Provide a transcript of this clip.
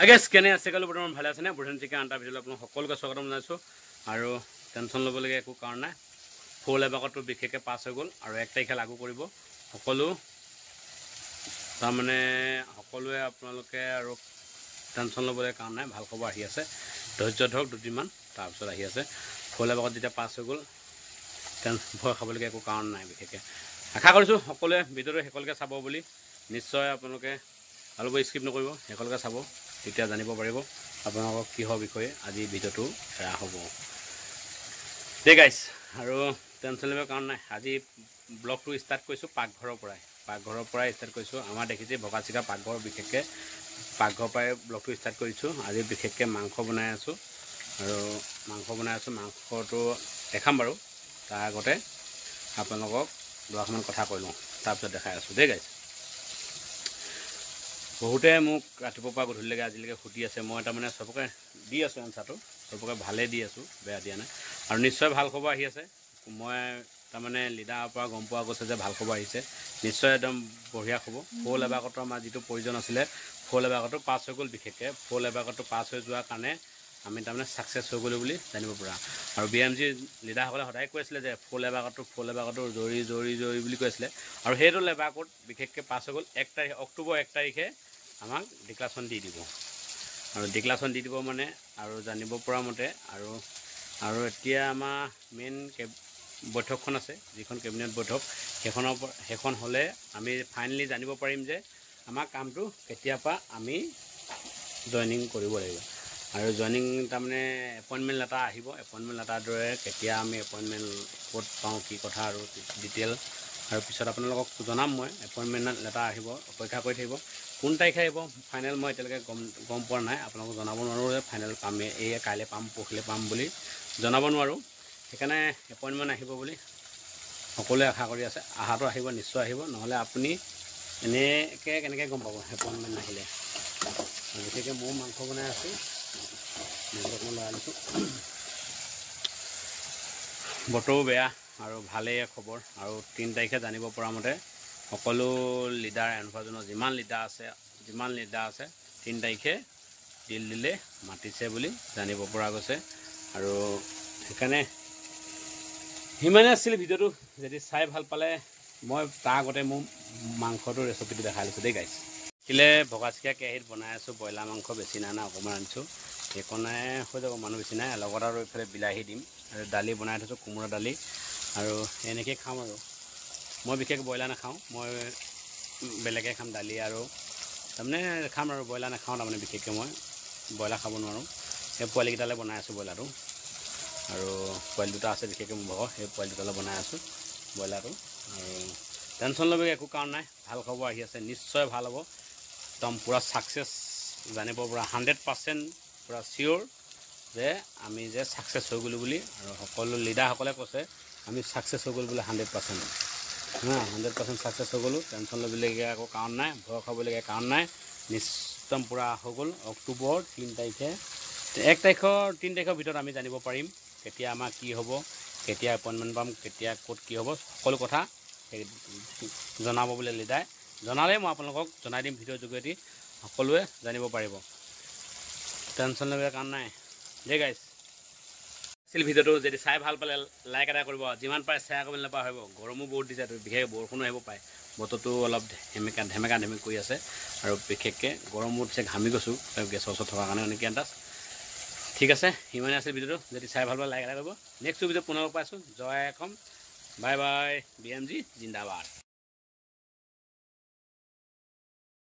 আইগেছ কেনে আছে কালি বৰ্তমান ভালে আছে নে বুঢ়ান চিকেন আন্টা ভিডিঅ'লৈ আপোনাক সকলোকে স্বাগতম জনাইছোঁ আৰু টেনশ্যন ল'বলগীয়া একো কাৰণ নাই ফুল এবাকতো বিশেষকৈ পাছ হৈ গ'ল আৰু 1 তাৰিখে লাগু কৰিব সকলো তাৰমানে সকলোৱে আপোনালোকে আৰু টেনশ্যন ল'বলগীয়া কাৰণ নাই ভাল খবৰ আহি আছে ধৈৰ্য ধৰক দুদিনমান তাৰপিছত আহি আছে ফুল এবাকত যেতিয়া পাছ হৈ গ'ল ভয় খাবলগীয়া একো কাৰণ নাই বিশেষকৈ আশা কৰিছোঁ সকলোৱে ভিডিঅ'টো শেষলৈকে চাব বুলি নিশ্চয় আপোনালোকে অলপ স্কিপ নকৰিব শেষলৈকে চাব তেতিয়া জানিব পাৰিব আপোনালোকক কিহৰ বিষয়ে আজি ভিডিঅ'টো এৰা হ'ব দে গাইছ আৰু টেনশ্যন ল'ব কাৰণ নাই আজি ব্লগটো ষ্টাৰ্ট কৰিছোঁ পাকঘৰৰ পৰাই ষ্টাৰ্ট কৰিছোঁ আমাৰ দেখিছে ভগাচিকা পাকঘৰ বিশেষকৈ পাকঘৰৰ পৰাই ব্লগটো ষ্টাৰ্ট কৰিছোঁ আজি বিশেষকৈ মাংস বনাই আছোঁ আৰু মাংসটো দেখাম বাৰু তাৰ আগতে আপোনালোকক দুআষাৰমান কথা কৈ লওঁ তাৰপিছত দেখাই আছোঁ দেই গাইছ বহুতে মোক ৰাতিপুৱাৰ পৰা গধূলিলৈকে আজিলৈকে সুধি আছে মই তাৰমানে চবকে দি আছোঁ এনচাৰটো চবকে ভালেই দি আছোঁ বেয়া দিয়া নাই আৰু নিশ্চয় ভাল খবৰ আহি আছে মই তাৰমানে লিডাৰৰ পৰা গম পোৱা গৈছে যে ভাল খবৰ আহিছে নিশ্চয় একদম বঢ়িয়া খবৰ ফুল এবাকতো আমাৰ যিটো প্ৰয়োজন আছিলে ফুল এবাকতো পাছ হৈ গ'ল বিশেষকৈ ফুল এবাকতো পাছ হৈ যোৱাৰ কাৰণে আমি তাৰমানে ছাকচেছ হৈ গ'লোঁ বুলি জানিব পৰা আৰু BMG লিডাৰসকলে সদায় কৈ আছিলে যে ফুল এবাকতো জৰি বুলি কৈছিলে আৰু সেইটো এবাকত বিশেষকৈ পাছ হৈ গ'ল 1 তাৰিখ অক্টোবৰ 1 তাৰিখে আমাক ডিক্লাৰেশ্যন দি দিব আৰু ডিক্লাৰেশ্যন দি দিব মানে আৰু জানিব পৰা মতে আৰু এতিয়া আমাৰ মেইন বৈঠকখন আছে যিখন কেবিনেট বৈঠক সেইখন হ'লে আমি ফাইনেলি জানিব পাৰিম যে আমাৰ কামটো কেতিয়াৰ পৰা আমি জইনিং কৰিব লাগিব আৰু জইনিং তাৰমানে এপইণ্টমেণ্ট লেটাৰ আহিব এপইণ্টমেণ্ট লেটাৰ দৰে কেতিয়া আমি এপইণ্টমেণ্ট ক'ত পাওঁ কি কথা আৰু ডিটেইল আৰু পিছত আপোনালোকক জনাম মই এপইণ্টমেণ্ট লেটাৰ আহিব অপেক্ষা কৰি থাকিব কোন তাৰিখে আহিব ফাইনেল মই এতিয়ালৈকে গম পোৱা নাই আপোনালোকক জনাব নোৱাৰোঁ যে ফাইনেল পামেই এই কাইলৈ পাম পৰহিলৈ পাম বুলি জনাব নোৱাৰোঁ সেইকাৰণে এপইণ্টমেণ্ট আহিব বুলি সকলোৱে আশা কৰি আছে আশাটো আহিব নিশ্চয় আহিব নহ'লে আপুনি এনেকৈ কেনেকৈ গম পাব এপইণ্টমেণ্ট নাহিলে বিশেষকৈ ময়ো মাংস বনাই আছোঁ অকণমান লৰাই লৈছোঁ বতৰো বেয়া আৰু ভালেই খবৰ আৰু 3 তাৰিখে জানিব পৰা মতে সকলো লিডাৰ এনভাৰজনৰ যিমান লিডাৰ আছে 3 তাৰিখে দিল্লীলৈ মাতিছে বুলি জানিব পৰা গৈছে আৰু সেইকাৰণে সিমানে আছিল ভিডিঅ'টো যদি চাই ভাল পালে মই তাৰ আগতে মোৰ মাংসটোৰ ৰেচিপিটো দেখাই লৈছোঁ দেই গাইছ কিলে ভগাচিকা কেৰাহীত বনাই আছোঁ ব্ৰইলাৰ মাংস বেছি নাই অকণমান আনিছোঁ সেইকণে হৈ যাব মানুহ বেছি নাই লগত আৰু এইফালে বিলাহী দিম আৰু দালি বনাই থৈছোঁ কোমোৰা দালি আৰু এনেকৈ খাম আৰু মই বিশেষ ব্ৰইলাৰ নাখাওঁ মই বেলেগে খাম দালি আৰু তাৰমানে খাম আৰু ব্ৰইলাৰ নাখাওঁ তাৰমানে বিশেষকৈ মই ব্ৰইলাৰ খাব নোৱাৰোঁ সেই পোৱালিকেইটালৈ বনাই আছোঁ ব্ৰইলাৰটো আৰু পোৱালি দুটা আছে বিশেষকৈ মোৰ ভাগৰ সেই পোৱালি দুটালৈ বনাই আছোঁ ব্ৰইলাৰটো আৰু টেনশ্যন ল'বলগীয়া একো কাৰণ নাই ভাল খবৰ আহি আছে নিশ্চয় ভাল হ'ব একদম পূৰা ছাকচেছ জানিব পৰা 100% পূৰা চিয়'ৰ যে আমি যে ছাকচেছ হৈ গ'লোঁ বুলি আৰু সকলো লিডাৰসকলে কৈছে আমি ছাকচেছ হৈ গ'লোঁ বুলি 100% 100% ছাকচেছ হৈ গ'লোঁ টেনশ্যন ল'বলগীয়া একো কাৰণ নাই ভয় খাবলগীয়া কাৰণ নাই নিশ্চয় পূৰা হৈ গ'ল অক্টোবৰ 3 তাৰিখে 3 তাৰিখৰ ভিতৰত আমি জানিব পাৰিম কেতিয়া আমাৰ কি হ'ব কেতিয়া এপইণ্টমেণ্ট পাম কেতিয়া ক'ত কি হ'ব সকলো কথা জনাব বুলি লিডাৰে জনালে মই আপোনালোকক জনাই দিম ভিডিঅ'ৰ যোগেদি সকলোৱে জানিব পাৰিব টেনশ্যন ল'বলগীয়া কাৰণ নাই দেই গাইছ আছিল ভিডিঅ'টো যদি চাই ভাল পালে লাইক এটা কৰিব যিমান পাৰে শ্বেয়াৰ কৰিবলৈ নাপাহৰিব গৰমো বহুত দিছে বিশেষকৈ বৰষুণো আহিব পাৰে বতৰটো অলপ ধেমেকা কৰি আছে আৰু বিশেষকৈ গৰমো দিছে ঘামি গৈছোঁ গেছৰ ওচৰত থকাৰ কাৰণে এনেকৈ আন্দাজ ঠিক আছে সিমানে আছিল ভিডিঅ'টো যদি চাই ভাল পালে লাইক এটা কৰিব নেক্সট ভিডিঅ'ত পুনৰ পাইছোঁ জয় অসম বাই বাই BMG জিন্দাবাদ